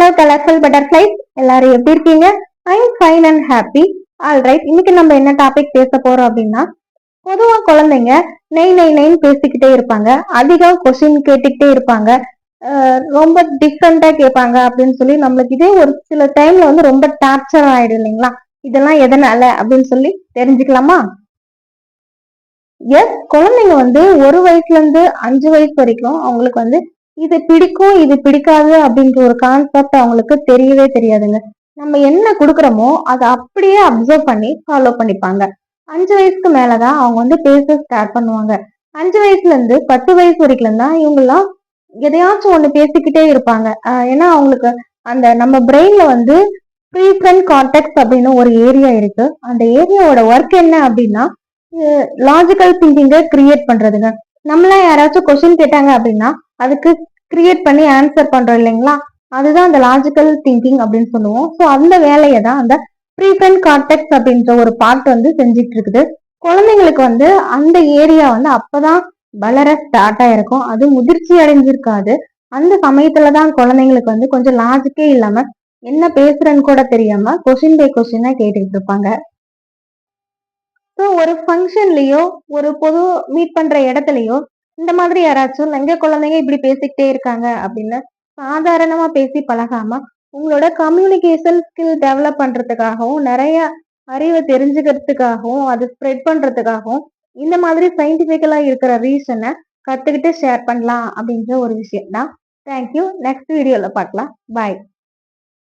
Hello colourful butterflies, எல்லாரும் எப்படி இருக்கீங்க? I am fine and happy. Alright, இன்னைக்கு நம்ம என்ன டாபிக் பேச போறோம் அப்படின்னா, பொதுவா குழந்தைங்க நெய் நெய் நெய்ன்னு பேசிக்கிட்டே இருப்பாங்க, அதிகம் கொஸ்டின் கேட்டுக்கிட்டே இருப்பாங்க, ரொம்ப டிஃப்ரெண்டா கேட்பாங்க அப்படின்னு சொல்லி நம்மளுக்கு இதே ஒரு சில டைம்ல வந்து ரொம்ப டார்ச்சர் ஆயிடும் இல்லைங்களா? இதெல்லாம் எதனால அப்படின்னு சொல்லி தெரிஞ்சுக்கலாமா? எஸ், குழந்தைங்க வந்து 1 வயசுல இருந்து 5 வயசு வரைக்கும் அவங்களுக்கு வந்து இது பிடிக்கும் இது பிடிக்காது அப்படின்ற ஒரு கான்செப்ட் அவங்களுக்கு தெரியவே தெரியாதுங்க. நம்ம என்ன கொடுக்குறோமோ அதை அப்படியே அப்சர்வ் பண்ணி ஃபாலோ பண்ணிப்பாங்க. 5 வயசுக்கு மேலதான் அவங்க வந்து பேச ஸ்டார்ட் பண்ணுவாங்க. 5 வயசுல இருந்து 10 வயசு வரைக்கும் தான் இவங்கெல்லாம் எதையாச்சும் ஒண்ணு பேசிக்கிட்டே இருப்பாங்க. ஏன்னா அவங்களுக்கு அந்த நம்ம பிரெயின்ல வந்து ப்ரீஃப்ரண்ட் கார்டெக்ஸ் அப்படின்னு ஒரு ஏரியா இருக்கு. அந்த ஏரியாவோட ஒர்க் என்ன அப்படின்னா லாஜிக்கல் திங்கிங்கை கிரியேட் பண்றதுங்க. நம்மளாம் யாராச்சும் கொஸ்டின் கேட்டாங்க அப்படின்னா அதுக்கு கிரியேட் பண்ணி ஆன்சர் பண்றோம் இல்லைங்களா? அதுதான் அந்த லாஜிக்கல் திங்கிங் அப்படின்னு சொல்லுவோம். ஸோ அந்த வேலையை தான் அந்த ப்ரீஃப்ரண்ட் கார்டெக்ஸ் அப்படின்ற ஒரு பார்ட் வந்து செஞ்சுட்டு இருக்குது. குழந்தைங்களுக்கு வந்து அந்த ஏரியா வந்து அப்பதான் வளர ஸ்டார்ட் ஆயிருக்கும். அது முதிர்ச்சி அடைஞ்சிருக்காது. அந்த சமயத்துலதான் குழந்தைங்களுக்கு வந்து கொஞ்சம் லாஜிக்கே இல்லாம என்ன பேசுறேன்னு கூட தெரியாம கொஸ்டின் பை கொஸ்டினா கேட்டுக்கிட்டு இருப்பாங்க. ஸோ ஒரு ஃபங்க்ஷன்லயோ ஒரு பொது மீட் பண்ற இடத்துலயோ இந்த மாதிரி யாராச்சும் எங்க குழந்தைங்க இப்படி பேசிக்கிட்டே இருக்காங்க அப்படின்னு சாதாரணமா பேசி பழகாம உங்களோட கம்யூனிகேஷன் ஸ்கில் டெவலப் பண்றதுக்காகவும் நிறைய அறிவை தெரிஞ்சுக்கிறதுக்காகவும் அது ஸ்ப்ரெட் பண்றதுக்காகவும் இந்த மாதிரி சயின்டிபிக்கலா இருக்கிற ரீசனை கத்துக்கிட்டு ஷேர் பண்ணலாம் அப்படின்ற ஒரு விஷயம் தான். தேங்க்யூ. நெக்ஸ்ட் வீடியோல பார்க்கலாம். பாய்.